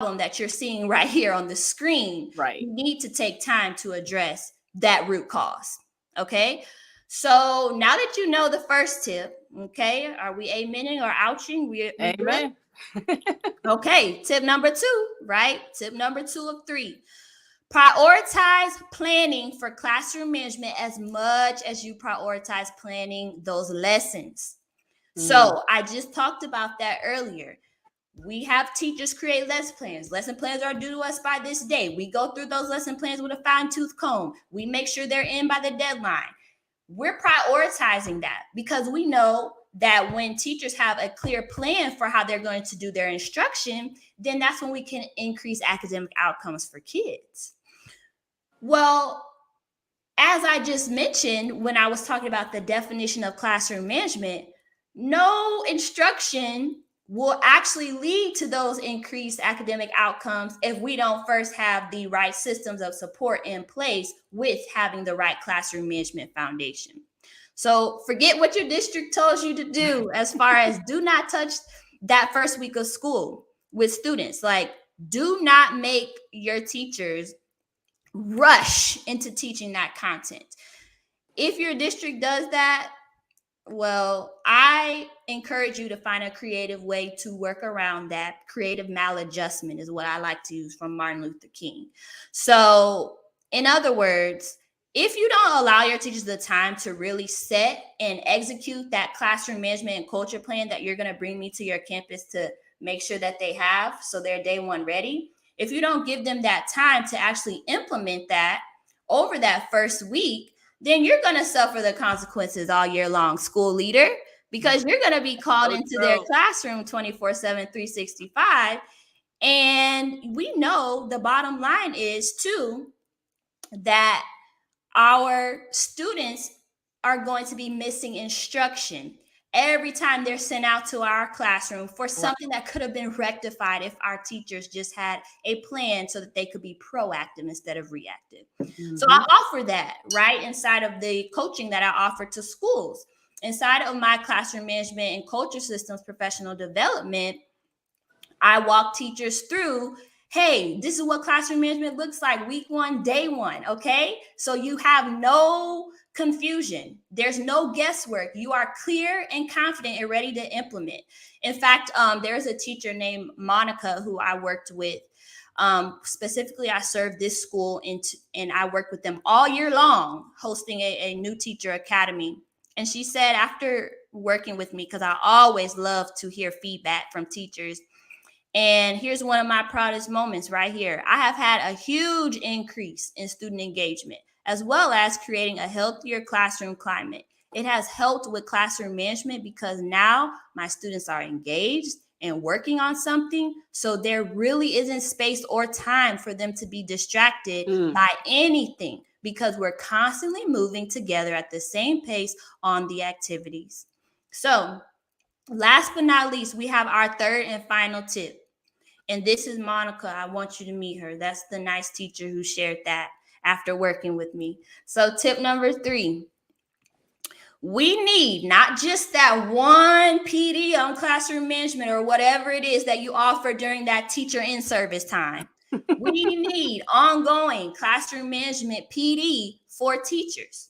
that you're seeing right here on the screen, Right. you need to take time to address that root cause. Okay. So now that you know the first tip, okay, are we amening or ouching? We good? Amen. Okay. Tip number 2, right? Tip number 2 of 3. Prioritize planning for classroom management as much as you prioritize planning those lessons. So I just talked about that earlier. We have teachers create lesson plans. Lesson plans are due to us by this day. We go through those lesson plans with a fine-tooth comb. We make sure they're in by the deadline. We're prioritizing that because we know that when teachers have a clear plan for how they're going to do their instruction, then that's when we can increase academic outcomes for kids. Well, as I just mentioned when I was talking about the definition of classroom management, no instruction will actually lead to those increased academic outcomes if we don't first have the right systems of support in place with having the right classroom management foundation. So forget what your district tells you to do as far as do not touch that first week of school with students. Like, do not make your teachers rush into teaching that content. If your district does that, well, I encourage you to find a creative way to work around that. Creative maladjustment is what I like to use from Martin Luther King. So, in other words, if you don't allow your teachers the time to really set and execute that classroom management and culture plan that you're going to bring me to your campus to make sure that they have so they're day one ready, if you don't give them that time to actually implement that over that first week, then you're going to suffer the consequences all year long, school leader, because you're going to be called into their classroom 24/7, 365. And we know the bottom line is, too, that our students are going to be missing instruction every time they're sent out to our classroom for something that could have been rectified if our teachers just had a plan so that they could be proactive instead of reactive. So I offer that right inside of the coaching that I offer to schools. Inside of my classroom management and culture systems professional development, I walk teachers through, hey, this is what classroom management looks like week 1, day 1, okay? So you have no confusion. There's no guesswork. You are clear and confident and ready to implement. In fact, there's a teacher named Monica who I worked with. Specifically, I served this school and I worked with them all year long, hosting a new teacher academy. And she said after working with me, because I always love to hear feedback from teachers, and here's one of my proudest moments right here. I have had a huge increase in student engagement, as well as creating a healthier classroom climate. It has helped with classroom management because now my students are engaged and working on something. So there really isn't space or time for them to be distracted by anything because we're constantly moving together at the same pace on the activities. So last but not least, we have our third and final tip. And this is Monica. I want you to meet her. That's the nice teacher who shared that after working with me. So tip number 3, we need not just that one PD on classroom management or whatever it is that you offer during that teacher in service time. We need ongoing classroom management PD for teachers,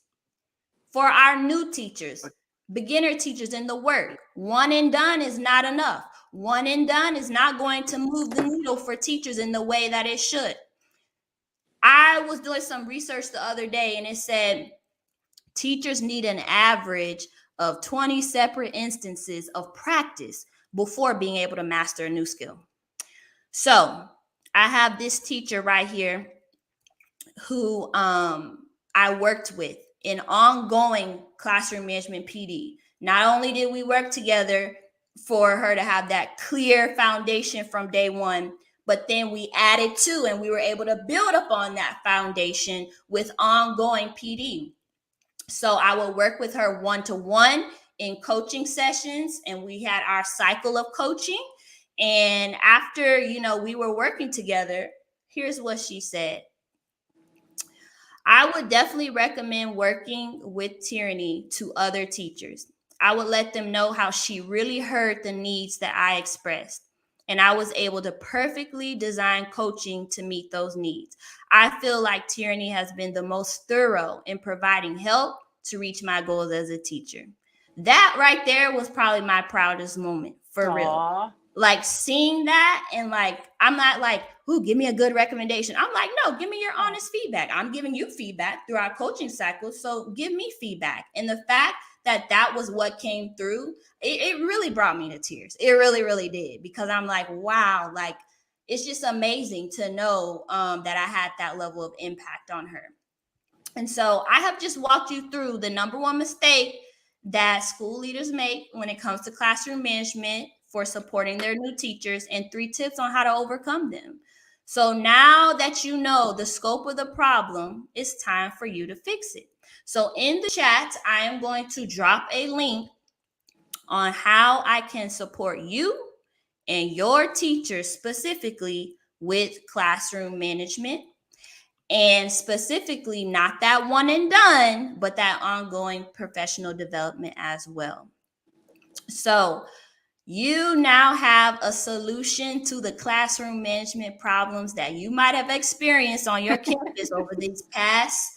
for our new teachers, beginner teachers in the work. One and done is not enough. One and done is not going to move the needle for teachers in the way that it should. I was doing some research the other day and it said teachers need an average of 20 separate instances of practice before being able to master a new skill. So I have this teacher right here who I worked with in ongoing classroom management PD. Not only did we work together for her to have that clear foundation from day 1, but then we added to and we were able to build upon that foundation with ongoing PD. So I will work with her one-to-one in coaching sessions, and we had our cycle of coaching. And after, we were working together, here's what she said. I would definitely recommend working with Tierraney to other teachers. I would let them know how she really heard the needs that I expressed. and I was able to perfectly design coaching to meet those needs. I feel like Tierraney has been the most thorough in providing help to reach my goals as a teacher. That right there was probably my proudest moment, for real. Aw. Like seeing that, and like, I'm not like, "Ooh, give me a good recommendation." I'm like, "No, give me your honest feedback. I'm giving you feedback through our coaching cycle, so give me feedback." And the fact that that was what came through, it really brought me to tears. It really, really did, because I'm like, wow, like, it's just amazing to know that I had that level of impact on her. And so I have just walked you through the number one mistake that school leaders make when it comes to classroom management for supporting their new teachers, and 3 tips on how to overcome them. So now that you know the scope of the problem, it's time for you to fix it. So in the chat, I am going to drop a link on how I can support you and your teachers specifically with classroom management, and specifically not that one and done, but that ongoing professional development as well. So you now have a solution to the classroom management problems that you might have experienced on your campus over this past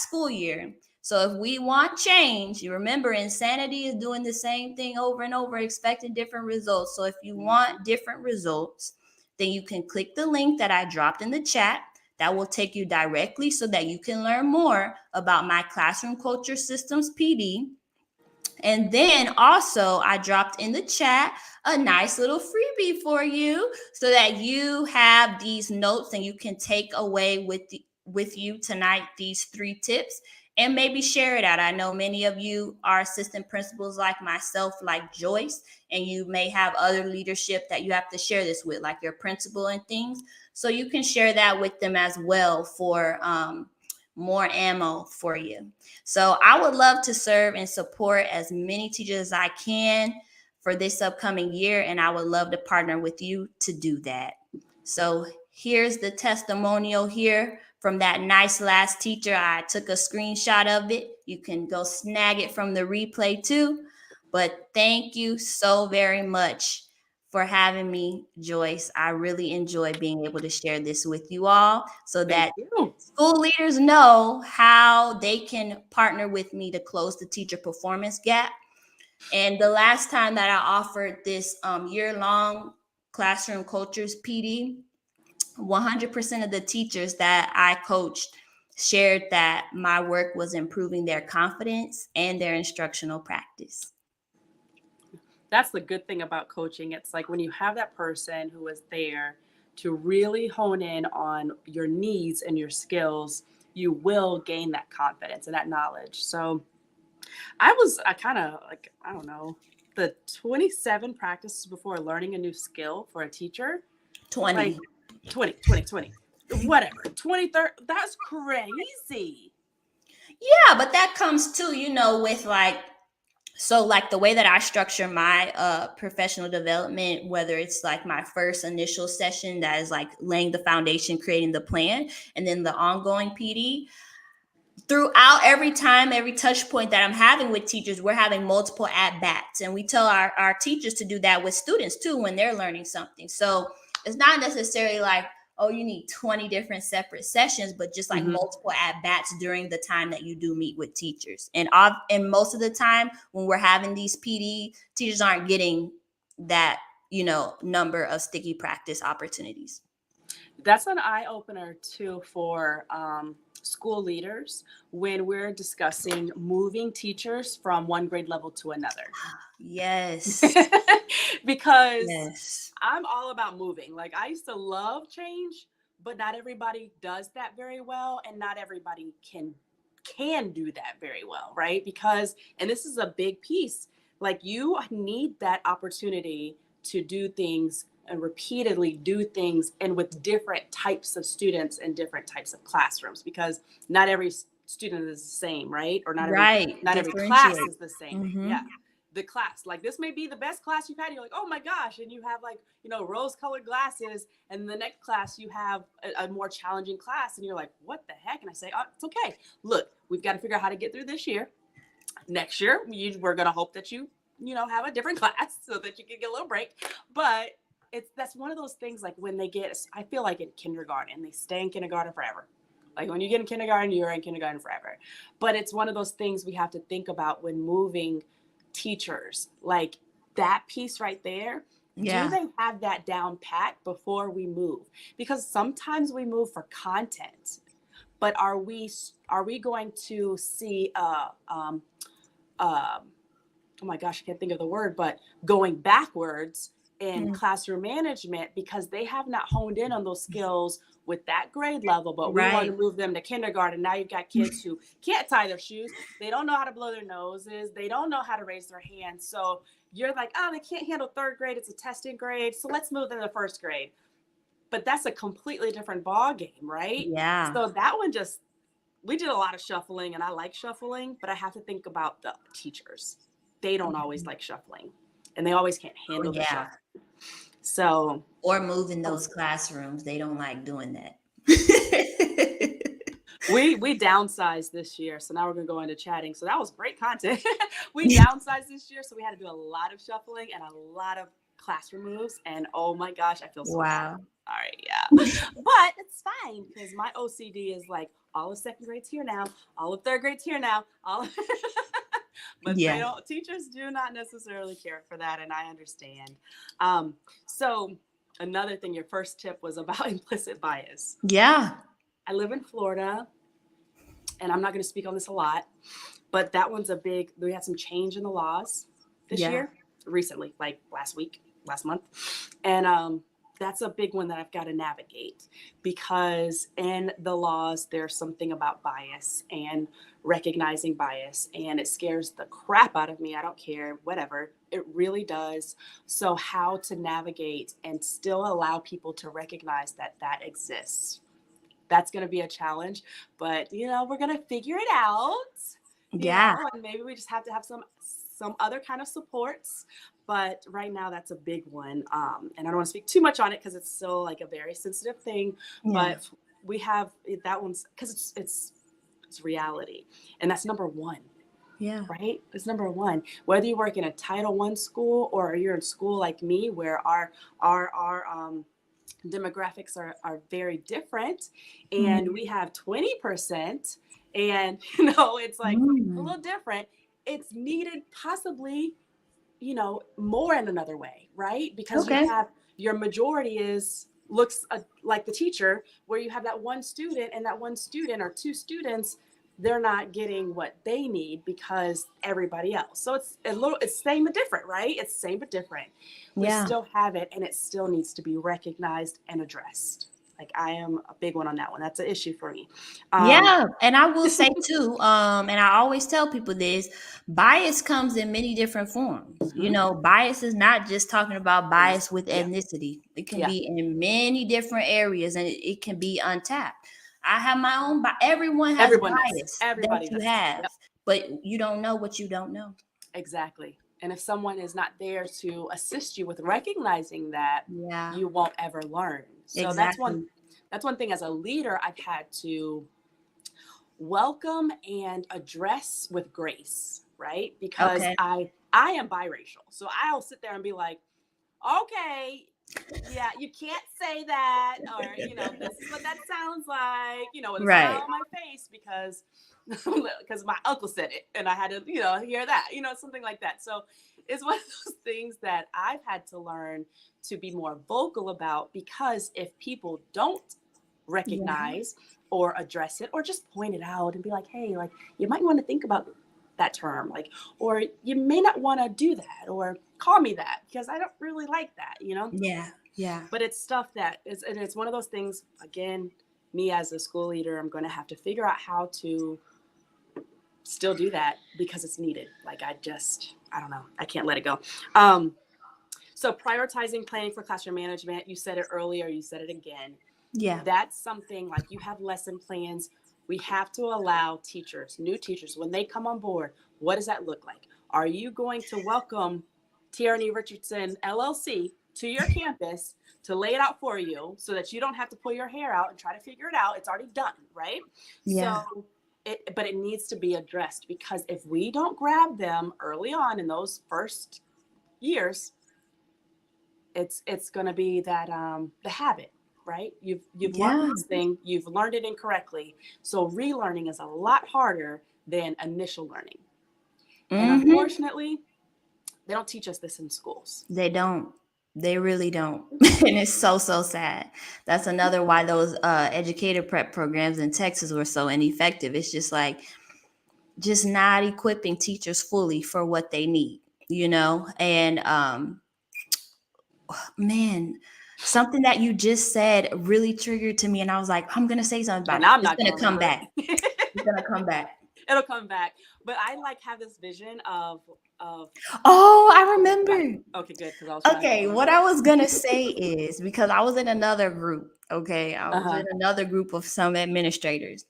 school year. So if we want change, you remember, insanity is doing the same thing over and over, expecting different results. So if you want different results, then you can click the link that I dropped in the chat. That will take you directly so that you can learn more about my classroom culture systems PD. And then also, I dropped in the chat a nice little freebie for you so that you have these notes and you can take away with you tonight these 3 tips and maybe share it out. I know many of you are assistant principals like myself, like Joyce, and you may have other leadership that you have to share this with, like your principal and things. So you can share that with them as well for more ammo for you. So I would love to serve and support as many teachers as I can for this upcoming year, and I would love to partner with you to do that. So here's the testimonial here from that nice last teacher. I took a screenshot of it. You can go snag it from the replay too. But thank you so very much for having me, Joyce. I really enjoy being able to share this with you all so Thank that you. school leaders know how they can partner with me to close the teacher performance gap. And the last time that I offered this year-long classroom cultures PD, 100% of the teachers that I coached shared that my work was improving their confidence and their instructional practice. That's the good thing about coaching. It's like when you have that person who is there to really hone in on your needs and your skills, you will gain that confidence and that knowledge. So I kind of like, I don't know, the 27 practices before learning a new skill for a teacher, 20. like 20, whatever, 23rd, that's crazy. Yeah, but that comes too, with like, so like the way that I structure my professional development, whether it's like my first initial session that is like laying the foundation, creating the plan, and then the ongoing PD, throughout every touch point that I'm having with teachers, we're having multiple at bats. And we tell our teachers to do that with students too when they're learning something. So it's not necessarily like, oh, you need 20 different separate sessions, but just like multiple at bats during the time that you do meet with teachers. And most of the time when we're having these PD, teachers aren't getting that, number of sticky practice opportunities. That's an eye opener too for school leaders when we're discussing moving teachers from one grade level to another. Yes. Because Yes. I'm all about moving. Like I used to love change, but not everybody does that very well, and not everybody can do that very well, right? Because, and this is a big piece, like you need that opportunity to do things and repeatedly do things and with different types of students and different types of classrooms, because not every student is the same, right? Or not every class is the same. Yeah. The class, like this may be the best class you've had. You're like, oh my gosh. And you have like, rose colored glasses. And the next class you have a more challenging class. And you're like, what the heck? And I say, oh, it's okay. Look, we've got to figure out how to get through this year. Next year, we're going to hope that you have a different class so that you can get a little break. But that's one of those things, like when I feel like in kindergarten, they stay in kindergarten forever. Like when you get in kindergarten, you're in kindergarten forever. But it's one of those things we have to think about when moving teachers, like that piece right there. Yeah. Do they have that down pat before we move? Because sometimes we move for content, but are we going to see oh my gosh, I can't think of the word, but going backwards in classroom management because they have not honed in on those skills with that grade level, but we want to move them to kindergarten. Now you've got kids who can't tie their shoes. They don't know how to blow their noses. They don't know how to raise their hands. So you're like, oh, they can't handle third grade. It's a testing grade. So let's move them to first grade. But that's a completely different ball game, right? Yeah. So that one we did a lot of shuffling, and I like shuffling, but I have to think about the teachers. They don't always like shuffling, and they always can't handle the shuffling. So, or moving those classrooms, they don't like doing that. we downsized this year, so now we're gonna go into chatting. So that was great content. We downsized this year, so we had to do a lot of shuffling and a lot of classroom moves. And oh my gosh, I feel so bad. All right, yeah, but it's fine because my OCD is like all of second grade's here now, all of third grade's here now, but teachers do not necessarily care for that, and I understand. So another thing, your first tip was about implicit bias. Yeah. I live in Florida, and I'm not going to speak on this a lot, but that one's we had some change in the laws this year, recently, like last month. And that's a big one that I've got to navigate because in the laws, there's something about bias and recognizing bias, and it scares the crap out of me. I don't care, whatever. It really does. So how to navigate and still allow people to recognize that exists. That's going to be a challenge, but we're going to figure it out. And maybe we just have to have some other kind of supports. But right now, that's a big one. And I don't want to speak too much on it because it's still like a very sensitive thing. Yeah. But we have that one's because it's reality. And that's number one. Yeah. Right? It's number one. Whether you work in a Title I school or you're in school like me, where our demographics are very different, and we have 20%, and it's like a little different. It's needed possibly more in another way, right? Because you have your majority looks like the teacher, where you have that one student, and that one student or two students, they're not getting what they need because everybody else. So it's same but different, right? It's same but different. We still have it, and it still needs to be recognized and addressed. Like I am a big one on that one. That's an issue for me. And I will say too, and I always tell people this, bias comes in many different forms. Bias is not just talking about bias with ethnicity. It can be in many different areas, and it can be untapped. I have my own bias. Everyone has bias. Everybody that you have, but you don't know what you don't know. Exactly. And if someone is not there to assist you with recognizing that, you won't ever learn. So that's one thing as a leader I've had to welcome and address with grace, right? Because I am biracial. So I'll sit there and be like, okay, yeah, you can't say that, or this is what that sounds like, with a smile on my face because my uncle said it and I had to hear that, something like that. So it's one of those things that I've had to learn to be more vocal about, because if people don't recognize or address it, or just point it out and be like, hey, like you might want to think about that term, like, or you may not want to do that, or call me that because I don't really like that, But it's stuff that it's one of those things, again, me as a school leader, I'm going to have to figure out how to still do that because it's needed. Like I don't know, I can't let it go. So prioritizing planning for classroom management, you said it earlier, you said it again. Yeah, that's something, like you have lesson plans. We have to allow new teachers, when they come on board, what does that look like? Are you going to welcome Tierraney Richardson LLC to your campus to lay it out for you so that you don't have to pull your hair out and try to figure it out? It's already done, right? Yeah. So but it needs to be addressed, because if we don't grab them early on in those first years, it's going to be that the habit, right? You've learned this thing, you've learned it incorrectly, so relearning is a lot harder than initial learning. And unfortunately, they don't teach us this in schools. They don't. They really don't. And it's so sad. That's another why those educator prep programs in Texas were so ineffective. It's just like, just not equipping teachers fully for what they need, you know? And man, something that you just said really triggered to me. And I was like, I'm going to say something about And it. I'm It's not going to come remember back. It's going to come back. It'll come back. But I like have this vision of Oh, I remember. Okay, good. Okay, what I was gonna say is, because I was in another group. Okay, I was in another group of some administrators,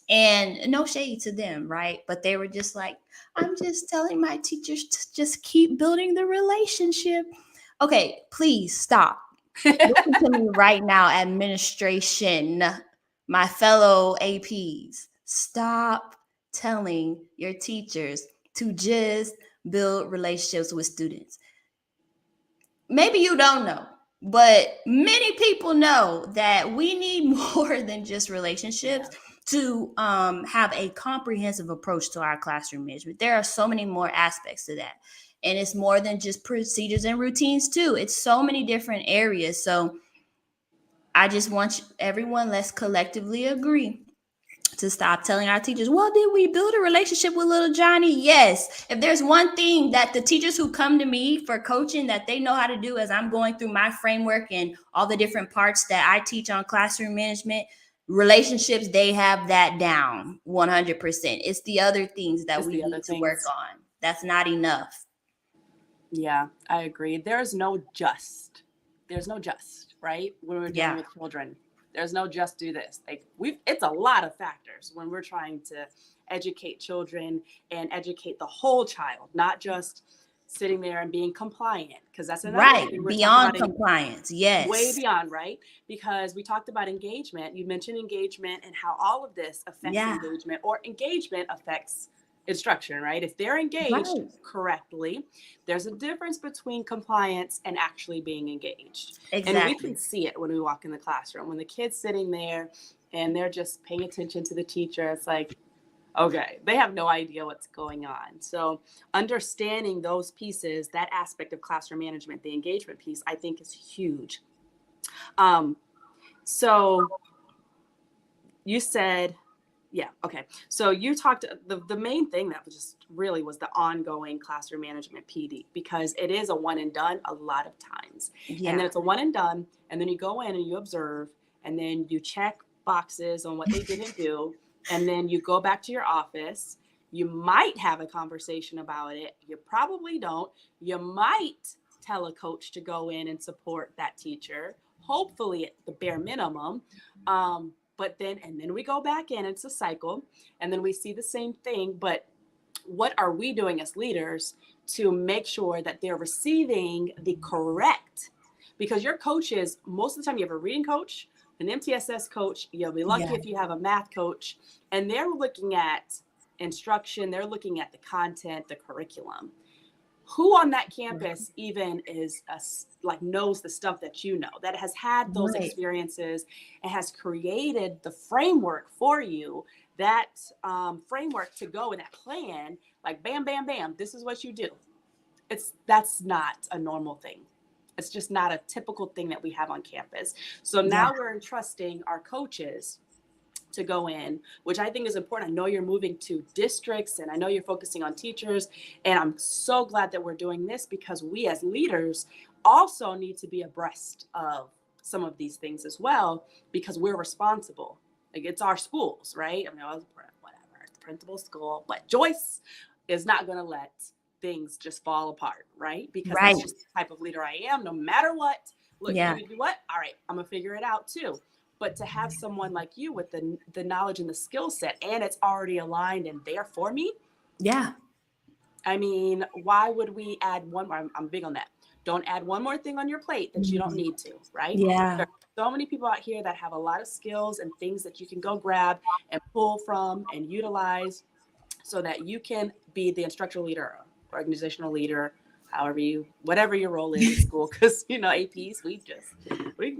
and no shade to them, right? But they were just like, I'm just telling my teachers to just keep building the relationship. Okay, please stop. Listen to me right now, administration, my fellow APs. Stop telling your teachers to just build relationships with students. Maybe you don't know, but many people know that we need more than just relationships to have a comprehensive approach to our classroom management. There are so many more aspects to that. And it's more than just procedures and routines too. It's so many different areas. So I just want everyone, let's collectively agree to stop telling our teachers, well, did we build a relationship with little Johnny? Yes. If there's one thing that the teachers who come to me for coaching that they know how to do as I'm going through my framework and all the different parts that I teach on classroom management, relationships, they have that down 100%. It's the other things that we need to work on. That's not enough. Yeah, I agree. There's no just, right? When we're dealing with children. There's no just do this. Like it's a lot of factors when we're trying to educate children and educate the whole child, not just sitting there and being compliant, because that's another thing. Beyond compliance. Yes. Way beyond, right? Because we talked about engagement. You mentioned engagement and how all of this affects engagement, or engagement affects instruction, right? If they're engaged correctly, there's a difference between compliance and actually being engaged. Exactly. And we can see it when we walk in the classroom. When the kid's sitting there and they're just paying attention to the teacher, it's like, okay, they have no idea what's going on. So understanding those pieces, that aspect of classroom management, the engagement piece, I think is huge. So you said, so you talked, the main thing that was just really was the ongoing classroom management PD, because it is a one and done a lot of times. And then it's a one and done, and then you go in and you observe, and then you check boxes on what they didn't do. And then you go back to your office. You might have a conversation about it. You probably don't. You might tell a coach to go in and support that teacher, hopefully at the bare minimum. But then we go back in, it's a cycle, and then we see the same thing. But what are we doing as leaders to make sure that they're receiving the correct? Because your coaches, most of the time you have a reading coach, an MTSS coach, you'll be lucky if you have a math coach, and they're looking at instruction, they're looking at the content, the curriculum. Who on that campus even is knows the stuff that you know, that has had those experiences and has created the framework for you, that framework to go in that plan, like bam, bam, bam, this is what you do. That's not a normal thing. It's just not a typical thing that we have on campus. So now we're entrusting our coaches to go in, which I think is important. I know you're moving to districts, and I know you're focusing on teachers, and I'm so glad that we're doing this, because we as leaders also need to be abreast of some of these things as well, because we're responsible. Like, it's our schools, right? I mean, whatever, it's the principal's school, but Joyce is not going to let things just fall apart, right? Because that's just the type of leader I am. No matter what, look, you do what? All right, I'm gonna figure it out too. But to have someone like you with the knowledge and the skill set, and it's already aligned and there for me. Yeah. I mean, why would we add one more? I'm big on that. Don't add one more thing on your plate that you don't need to, right? Yeah. There are so many people out here that have a lot of skills and things that you can go grab and pull from and utilize so that you can be the instructional leader, organizational leader, whatever your role is in school. Because, APs,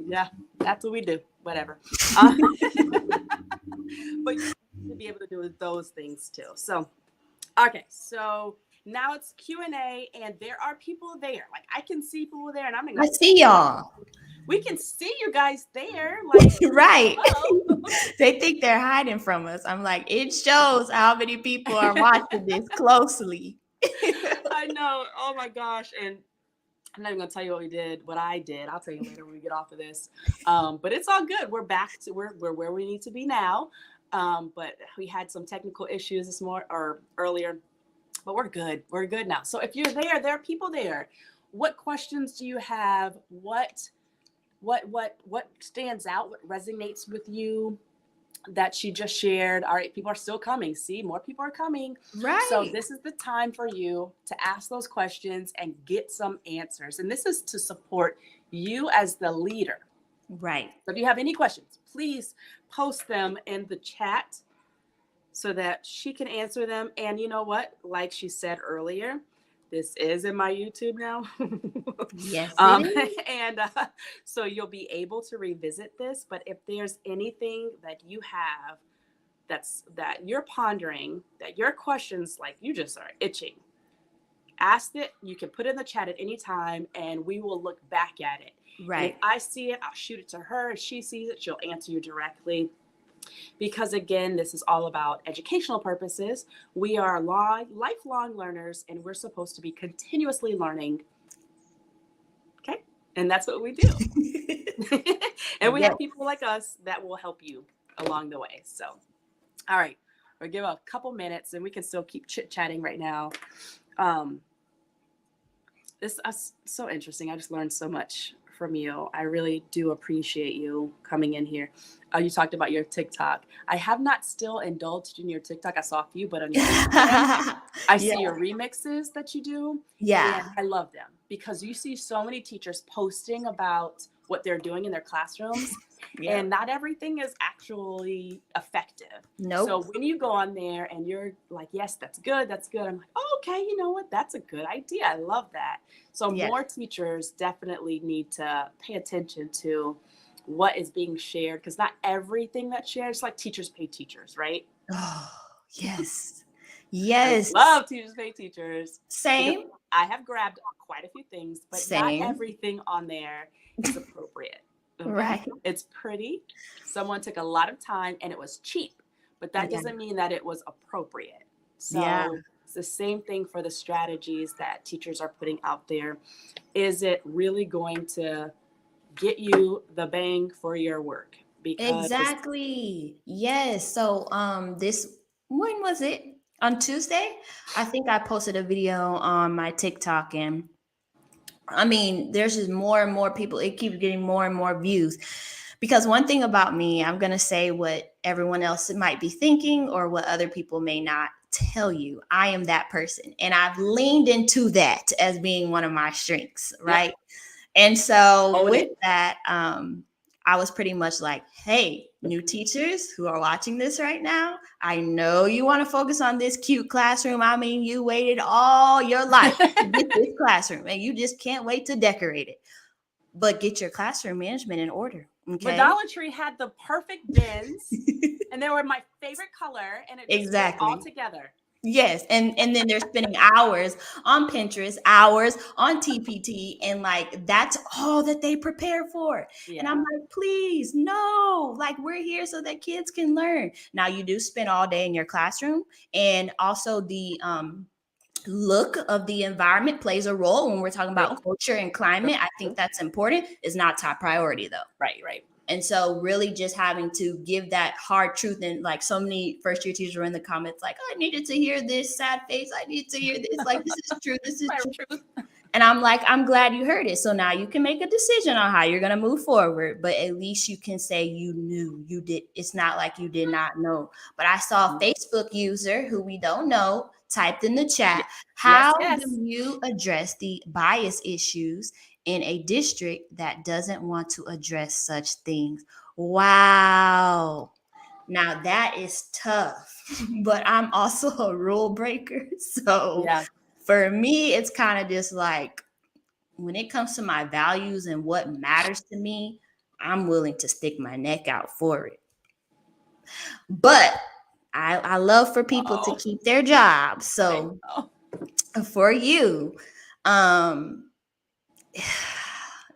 yeah, that's what we do, whatever. But you to be able to do those things too. So, okay, so now it's Q&A, and there are people there. Like, I can see people there, and I'm gonna I see y'all. we can see you guys there. Like, Right. hello. They think they're hiding from us. I'm like, it shows how many people are watching this closely. I know. Oh my gosh. And I'm not even gonna tell you what I did. I'll tell you later when we get off of this. But it's all good. We're back to we're where we need to be now. But we had some technical issues this morning or earlier, but we're good. We're good now. So if you're there are people there. What questions do you have? What stands out? What resonates with you that she just shared? All right, people are still coming. See, more people are coming. Right. So this is the time for you to ask those questions and get some answers. And this is to support you as the leader. Right. So if you have any questions, please post them in the chat so that she can answer them. And you know what? Like she said earlier, this is in my YouTube now. Yes. And so you'll be able to revisit this. But if there's anything that you have that you're pondering, that your questions, like you just are itching, ask it. You can put it in the chat at any time, and we will look back at it. Right. And if I see it, I'll shoot it to her. If she sees it, she'll answer you directly. Because again, this is all about educational purposes. We are lifelong learners, and we're supposed to be continuously learning. Okay? And that's what we do. And we have people like us that will help you along the way. So, all right, we'll give a couple minutes, and we can still keep chit-chatting right now. This is so interesting. I just learned so much from you. I really do appreciate you coming in here. You talked about your TikTok. I have not still indulged in your TikTok. I saw a few, but on your Instagram, I see your remixes that you do. Yeah. And I love them because you see so many teachers posting about what they're doing in their classrooms. Yeah. And not everything is actually effective. Nope. So when you go on there and you're like, yes, that's good. I'm like, oh, okay, you know what? That's a good idea. I love that. So more teachers definitely need to pay attention to what is being shared, because not everything that's shared is like teachers pay teachers, right? Oh, yes. Yes. I love teachers pay teachers. Same. I have grabbed quite a few things, but Same. Not everything on there is appropriate. Okay? Right. It's pretty. Someone took a lot of time and it was cheap, but that doesn't mean that it was appropriate. So it's the same thing for the strategies that teachers are putting out there. Is it really going to get you the bang for your work? Because exactly. Yes. So when was it? On Tuesday? I think I posted a video on my TikTok, and I mean, there's just more and more people. It keeps getting more and more views. Because one thing about me, I'm going to say what everyone else might be thinking or what other people may not tell you. I am that person. And I've leaned into that as being one of my strengths, right? Yep. And so that, I was pretty much like, hey, new teachers who are watching this right now, I know you want to focus on this cute classroom. I mean, you waited all your life to get this classroom, and you just can't wait to decorate it. But get your classroom management in order. Okay. Dollar Tree had the perfect bins, and they were my favorite color, and it just went all together. Yes. And then they're spending hours on Pinterest, hours on TPT, and like that's all that they prepare for. Yeah. And I'm like, please, no, like we're here so that kids can learn. Now you do spend all day in your classroom, and also the look of the environment plays a role when we're talking about culture and climate. I think that's important. It's not top priority though. Right. And so really just having to give that hard truth. And like so many first year teachers were in the comments like, I needed to hear this sad face. I need to hear this. Like, this is true. This is true. And I'm like, I'm glad you heard it. So now you can make a decision on how you're going to move forward. But at least you can say you knew, you did. It's not like you did not know. But I saw a Facebook user who we don't know typed in the chat, Yes, how yes. do you address the bias issues in a district that doesn't want to address such things? Wow. Now that is tough, but I'm also a rule breaker. So Yeah. for me, it's kind of just like when it comes to my values and what matters to me, I'm willing to stick my neck out for it. But I love for people to Oh, keep their jobs. I So know. for you, um,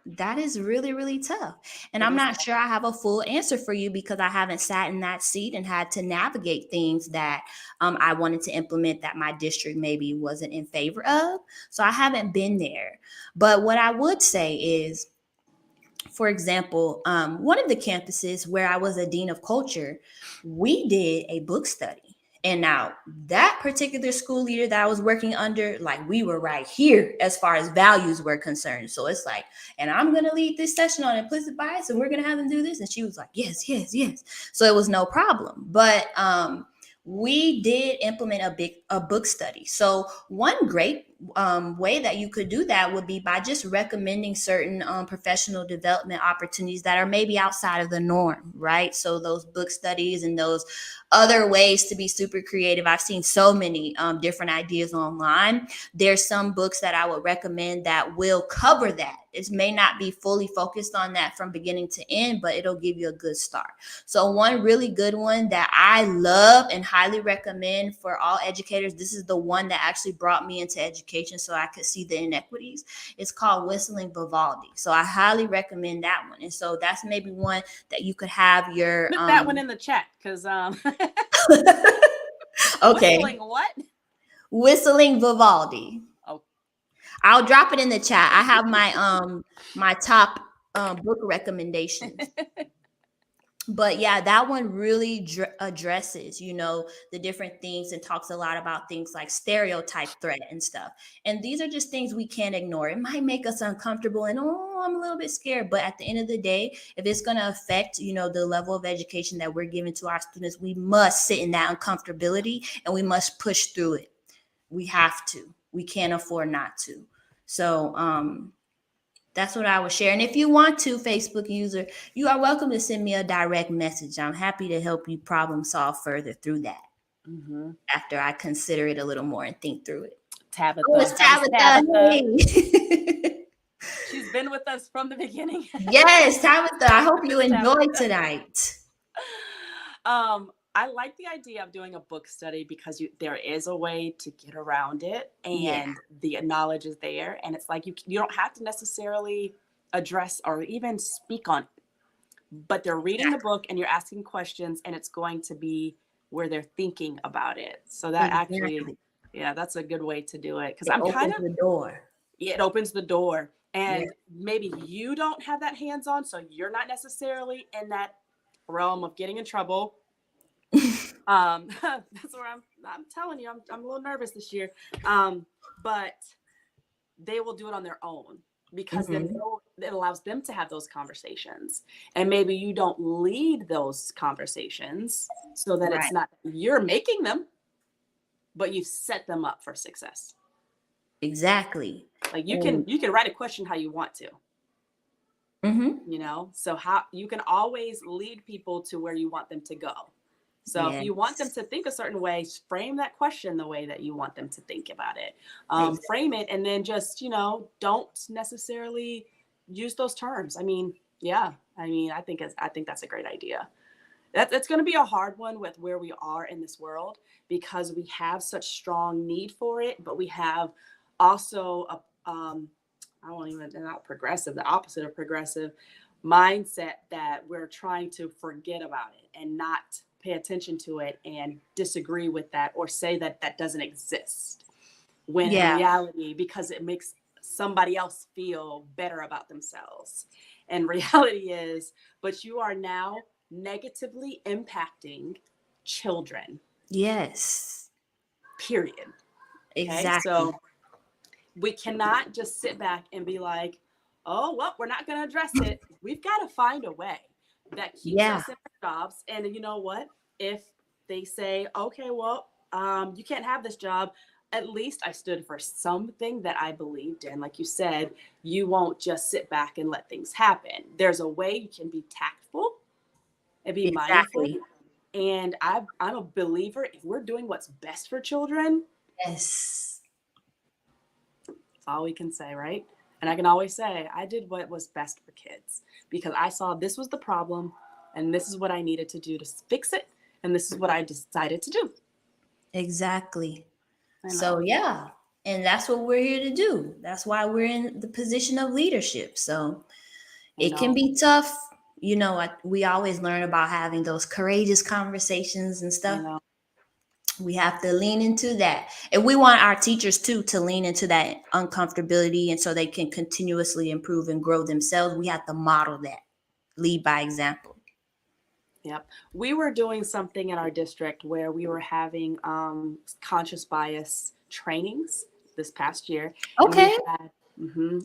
that is really, really tough. And It I'm is not tough. sure I have a full answer for you because I haven't sat in that seat and had to navigate things that I wanted to implement that my district maybe wasn't in favor of. So I haven't been there. But what I would say is, for example, one of the campuses where I was a dean of culture, we did a book study. And now that particular school leader that I was working under, like we were right here as far as values were concerned. So it's like, and I'm going to lead this session on implicit bias and we're going to have them do this. And she was like, yes, yes, yes. So it was no problem. But we did implement a book study. So one great way that you could do that would be by just recommending certain professional development opportunities that are maybe outside of the norm, right? So those book studies and those other ways to be super creative. I've seen so many different ideas online. There's some books that I would recommend that will cover that. It may not be fully focused on that from beginning to end, but it'll give you a good start. So one really good one that I love and highly recommend for all educators, this is the one that actually brought me into education so I could see the inequities. It's called Whistling Vivaldi. So I highly recommend that one. And so that's maybe one that you could have your Put that one in the chat because okay. Whistling what? Whistling Vivaldi. Oh, I'll drop it in the chat. I have my top book recommendations. But yeah, that one really addresses, the different things and talks a lot about things like stereotype threat and stuff. And these are just things we can't ignore. It might make us uncomfortable and, oh, I'm a little bit scared. But at the end of the day, if it's going to affect, the level of education that we're giving to our students, we must sit in that uncomfortability and we must push through it. We have to. We can't afford not to. So, that's what I would share. And if you want to, Facebook user, you are welcome to send me a direct message. I'm happy to help you problem solve further through that after I consider it a little more and think through it. Tabitha. Oh, it's Tabitha. Hey. She's been with us from the beginning. Yes, Tabitha. I hope you enjoyed tonight. I like the idea of doing a book study because there is a way to get around it and the knowledge is there. And it's like you don't have to necessarily address or even speak on it, but they're reading the book and you're asking questions and it's going to be where they're thinking about it. So that actually, that's a good way to do it. Because I'm kind of the door. It opens the door. And maybe you don't have that hands-on, so you're not necessarily in that realm of getting in trouble. That's where I'm telling you, I'm a little nervous this year. But they will do it on their own because then it allows them to have those conversations. And maybe you don't lead those conversations so that it's not you're making them, but you've set them up for success. Exactly. Like you can write a question how you want to. So how you can always lead people to where you want them to go. So if you want them to think a certain way, frame that question the way that you want them to think about it. Frame it and then just, don't necessarily use those terms. I think that's a great idea. That's going to be a hard one with where we are in this world because we have such strong need for it, but we have also not progressive, the opposite of progressive mindset that we're trying to forget about it and not pay attention to it and disagree with that or say that that doesn't exist when in reality, because it makes somebody else feel better about themselves. And reality is, but you are now negatively impacting children. Yes. Period. Exactly. Okay? So we cannot just sit back and be like, oh, well, we're not going to address it. We've got to find a way that keeps us in our jobs. And you know what? If they say, okay, well, you can't have this job. At least I stood for something that I believed in. Like you said, you won't just sit back and let things happen. There's a way you can be tactful and be mindful. Exactly. And I'm a believer, if we're doing what's best for children, Yes. that's all we can say, right? And I can always say, I did what was best for kids because I saw this was the problem and this is what I needed to do to fix it. And this is what I decided to do. Exactly. I So know. yeah, and that's what we're here to do. That's why we're in the position of leadership. So I it can know. be tough. We always learn about having those courageous conversations and I stuff. know. We have to lean into that. And we want our teachers too to lean into that uncomfortability and so they can continuously improve and grow themselves. We have to model that, lead by example. Yep. We were doing something in our district where we were having conscious bias trainings this past year. And Okay.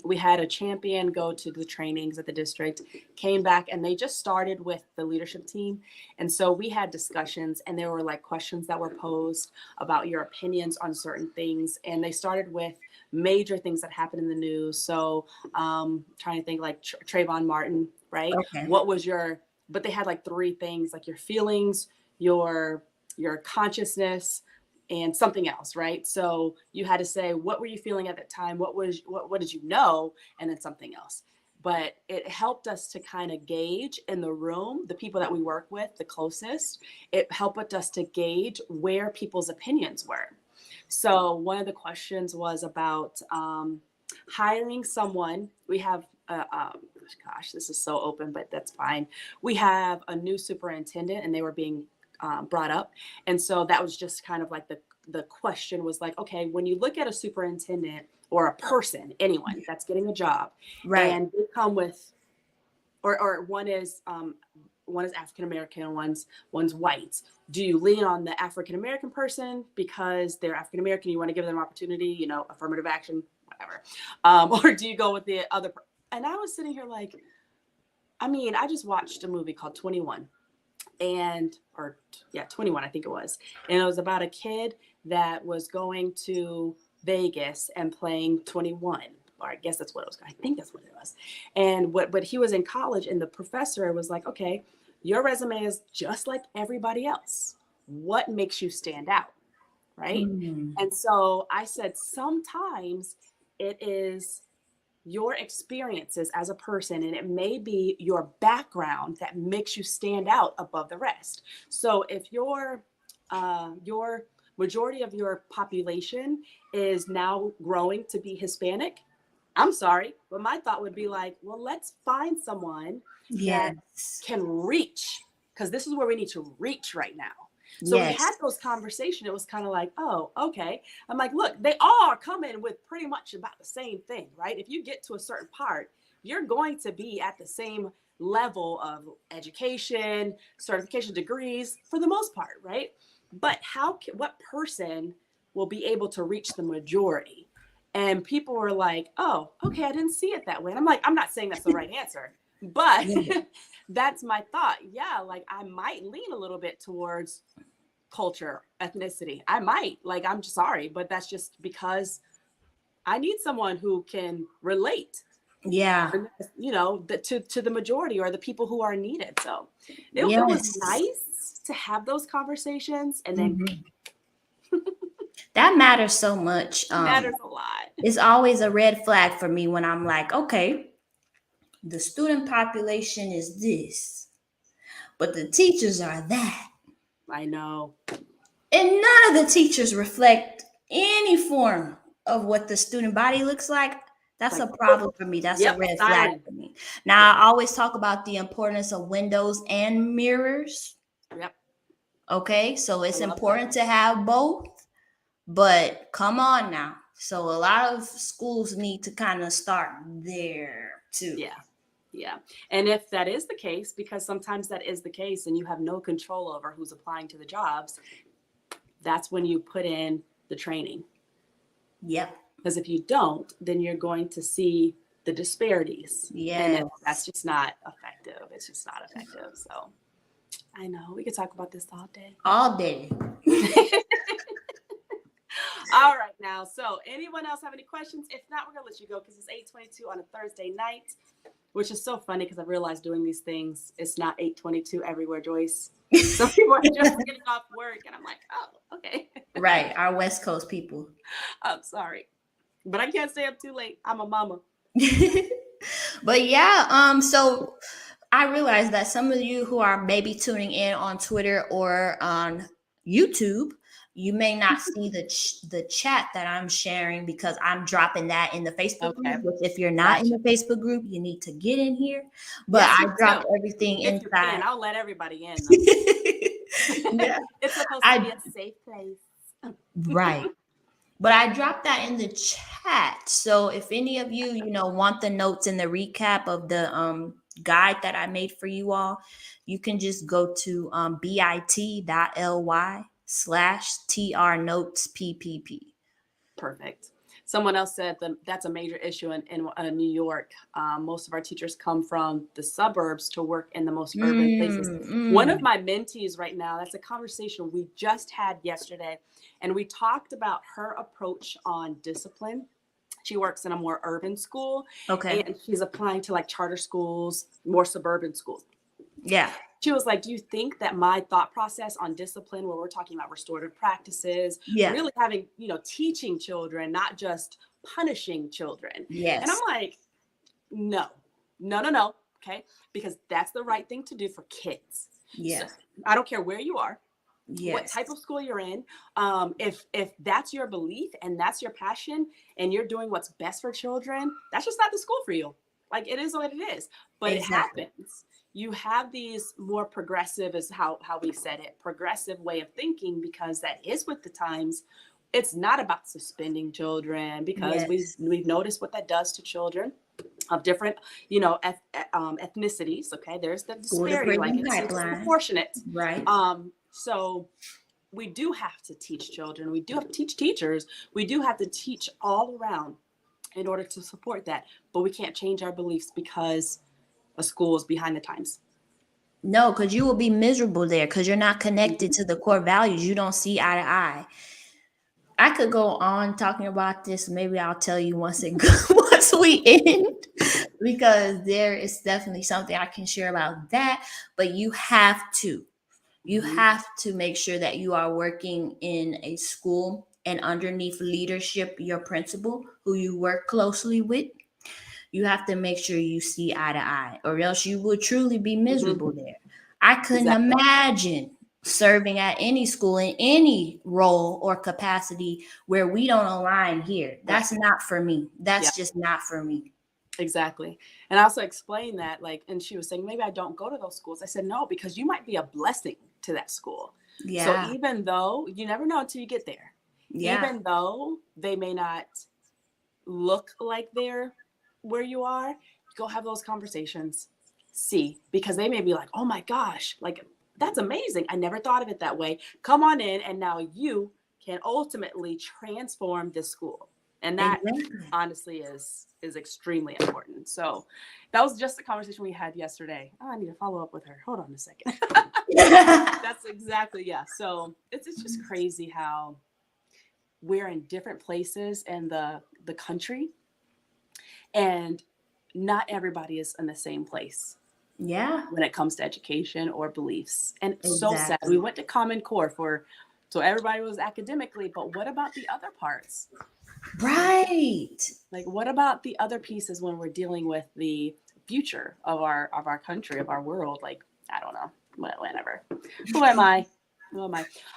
we had a champion go to the trainings at the district, came back, and they just started with the leadership team. And so we had discussions, and there were like questions that were posed about your opinions on certain things. And they started with major things that happened in the news. So trying to think like Trayvon Martin, right? Okay. What was but they had like three things, like your feelings, your consciousness, and something else, right? So you had to say, what were you feeling at that time? What did you know? And then something else. But it helped us to kind of gauge in the room, the people that we work with, the closest, it helped us to gauge where people's opinions were. So one of the questions was about hiring someone. We have gosh, this is so open, but that's fine. We have a new superintendent, and they were being brought up, and so that was just kind of like the question was like, okay, when you look at a superintendent or a person, anyone that's getting a job, Right. and they come with, or one is African American, one's white. Do you lean on the African American person because they're African American? You want to give them opportunity, affirmative action, whatever, or do you go with the other? And I was sitting here like, I just watched a movie called 21, 21, I think it was. And it was about a kid that was going to Vegas and playing 21. Or I guess that's what it was. I think that's what it was. And but he was in college, and the professor was like, okay, your resume is just like everybody else. What makes you stand out? Right. Mm. And so I said, sometimes it is your experiences as a person, and it may be your background that makes you stand out above the rest. So if your majority of your population is now growing to be Hispanic, I'm sorry, but my thought would be like, well, let's find someone that Yes. can reach, because this is where we need to reach right now. So we Yes. had those conversations. It was kind of like, oh, okay. I'm like, look, they all are coming with pretty much about the same thing, right? If you get to a certain part, you're going to be at the same level of education, certification, degrees for the most part, right? But what person will be able to reach the majority? And people were like, oh, okay, I didn't see it that way. And I'm like, I'm not saying that's the right answer, but that's my thought. Yeah, like I might lean a little bit towards culture, ethnicity. I might, like, I'm sorry, but that's just because I need someone who can relate. Yeah. To the majority or the people who are needed. So it was Yes. nice to have those conversations, and then That matters so much. it matters a lot. It's always a red flag for me when I'm like, okay, the student population is this, but the teachers are that. I know. And none of the teachers reflect any form of what the student body looks like. That's Like, a problem for me. That's yep, a red flag siren. for me. Now, I always talk about the importance of windows and mirrors. Yep. Okay, so it's I love important to have both, but come on now. So a lot of schools need to kind of start there too. Yeah. Yeah. And if that is the case, because sometimes that is the case and you have no control over who's applying to the jobs, that's when you put in the training. Yep. Because if you don't, then you're going to see the disparities. Yes. And that's just not effective. It's just not effective. So I know we could talk about this all day. All day. All right, now. So, anyone else have any questions? If not, we're gonna let you go because it's 8:22 on a Thursday night, which is so funny because I realized doing these things, it's not 8:22 everywhere, Joyce. Some people are just getting off work, and I'm like, oh, okay. Right, our West Coast people. I'm sorry, but I can't stay up too late. I'm a mama. But yeah, so I realize that some of you who are maybe tuning in on Twitter or on YouTube, you may not see the chat that I'm sharing because I'm dropping that in the Facebook Okay. group. Which if you're not in Gotcha. the Facebook group, you need to get in here. But Yes, I you dropped do. everything If you can, inside. I'll let everybody in. Though. Yeah, It's supposed to be a safe place. right. But I dropped that in the chat. So if any of you, want the notes and the recap of the guide that I made for you all, you can just go to bit.ly/TR notes PPP. Perfect. Someone else said that that's a major issue in New York. Most of our teachers come from the suburbs to work in the most urban places. One of my mentees right now, that's a conversation we just had yesterday, and we talked about her approach on discipline. She works in a more urban school, Okay. and she's applying to like charter schools, more suburban schools. Yeah. She was like, do you think that my thought process on discipline, where we're talking about restorative practices, Yeah. really having, teaching children, not just punishing children? Yes. And I'm like, no. Okay. Because that's the right thing to do for kids. Yeah. So, I don't care where you are, Yes. what type of school you're in. If that's your belief and that's your passion and you're doing what's best for children, that's just not the school for you. Like, it is what it is. But Exactly. It happens. You have these more progressive, is how we said it, progressive way of thinking, because that is with the times. It's not about suspending children, because Yes. we've noticed what that does to children of different, ethnicities. Okay, there's the disparity, like it's disproportionate. Right. So we do have to teach children. We do have to teach teachers. We do have to teach all around in order to support that. But we can't change our beliefs because a school is behind the times. No, because you will be miserable there because you're not connected to the core values. You don't see eye to eye. I could go on talking about this. Maybe I'll tell you once we end, because there is definitely something I can share about that. But you have to make sure that you are working in a school and underneath leadership, your principal, who you work closely with. You have to make sure you see eye to eye, or else you will truly be miserable there. I couldn't imagine serving at any school in any role or capacity where we don't align here. That's not for me. That's just not for me. Exactly. And I also explained that, and she was saying, maybe I don't go to those schools. I said, no, because you might be a blessing to that school. Yeah. So even though you never know until you get there, even though they may not look like they're where you are, go have those conversations. See, because they may be like, oh my gosh, like, that's amazing. I never thought of it that way. Come on in, and now you can ultimately transform this school. And that honestly is extremely important. So that was just the conversation we had yesterday. Oh, I need to follow up with her. Hold on a second. That's exactly, yeah. So it's just crazy how we're in different places in the country, and not everybody is in the same place. Yeah. When it comes to education or beliefs. And it's so sad. We went to Common Core so everybody was academically, but what about the other parts? Right. Like, what about the other pieces when we're dealing with the future of our country, of our world? Like, I don't know. Whatever. Who am I?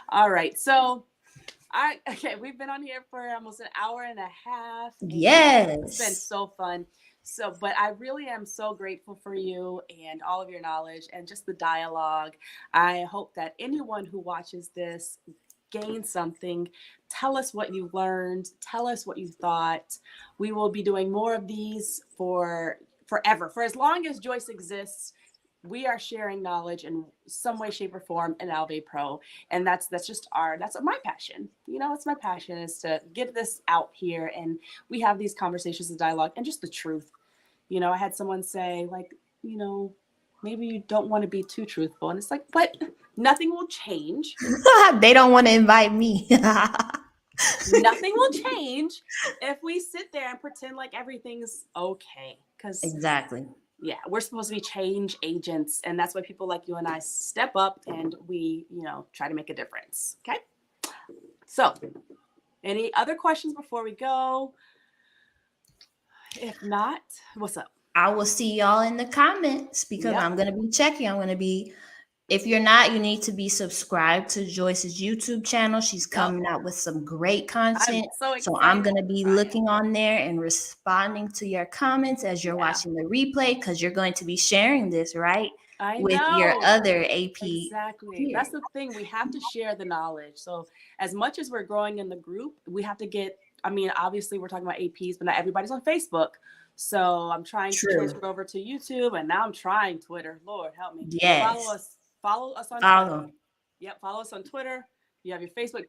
All right. So we've been on here for almost an hour and a half. Yes. It's been so fun. So, but I really am so grateful for you and all of your knowledge and just the dialogue. I hope that anyone who watches this gains something. Tell us what you learned. Tell us what you thought. We will be doing more of these for forever. For as long as Joyce exists, we are sharing knowledge in some way, shape, or form in Alve Pro. And that's just that's my passion. It's my passion, is to get this out here. And we have these conversations and dialogue and just the truth. I had someone say, like, maybe you don't want to be too truthful. And it's like, but nothing will change. They don't want to invite me. Nothing will change if we sit there and pretend like everything's okay. Because Exactly. yeah, we're supposed to be change agents, and that's why people like you and I step up and we, try to make a difference. Okay. So, any other questions before we go? If not, what's up? I will see y'all in the comments because Yep. I'm going to be checking. I'm going to be, if you're not, you need to be subscribed to Joyce's YouTube channel. She's Yep. coming out with some great I'm content. so excited. So I'm going to be looking on there and responding to your comments as you're watching the replay, because you're going to be sharing this, right? I With know. your other AP. Exactly. peers. That's the thing. We have to share the knowledge. So as much as we're growing in the group, we have to get, obviously we're talking about APs, but not everybody's on Facebook. So I'm trying to transfer over to YouTube, and now I'm trying Twitter. Lord help me. Yes. Follow us on Follow. Twitter. Yep. Follow us on Twitter. You have your Facebook.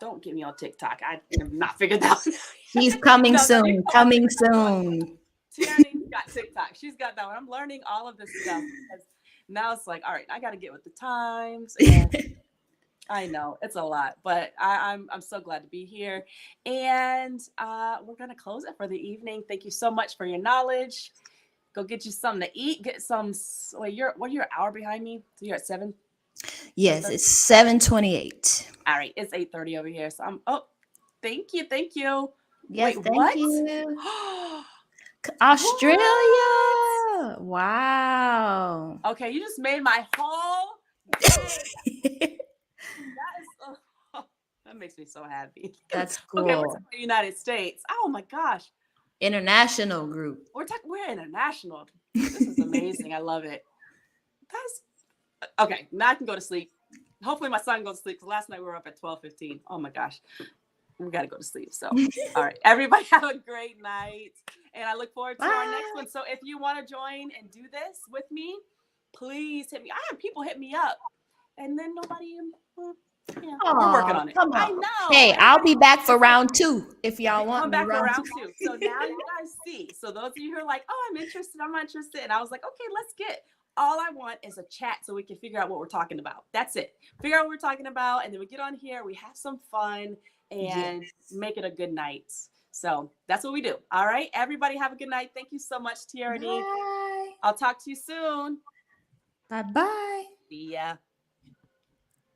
Don't get me on TikTok. I have not figured that out. He's coming soon. Coming soon. Tierraney's got TikTok. She's got that one. I'm learning all of this stuff because now it's like, all right, I got to get with the times. And I know it's a lot, but I'm so glad to be here. And we're gonna close it for the evening. Thank you so much for your knowledge. Go get you something to eat. Get some. Wait, you're an hour behind me. So you're at 7. Yes, it's 7:28. All right, it's 8:30 over here. So I'm. Oh, thank you. Yes, Wait, thank what? you. Australia. What? Wow. Okay, you just made my whole day. That makes me so happy. That's cool. Okay, we're talking about the United States. Oh my gosh. International group. We're international. This is amazing. I love it. Okay. Now I can go to sleep. Hopefully my son goes to sleep, because last night we were up at 12:15. Oh my gosh. We got to go to sleep. So, all right. Everybody have a great night. And I look forward to our next one. So if you want to join and do this with me, please hit me. I have people hit me up, and then nobody. We're working on it. Come on. I know. Hey, I'll be back for round 2 if y'all want come me. back for round 2. So now you guys see. So those of you who are like, oh, I'm interested, I'm not interested. And I was like, okay, let's get. All I want is a chat so we can figure out what we're talking about. That's it. Figure out what we're talking about. And then we get on here, we have some fun, and make it a good night. So that's what we do. All right. Everybody have a good night. Thank you so much, Tierraney. Bye. I'll talk to you soon. Bye-bye. See ya.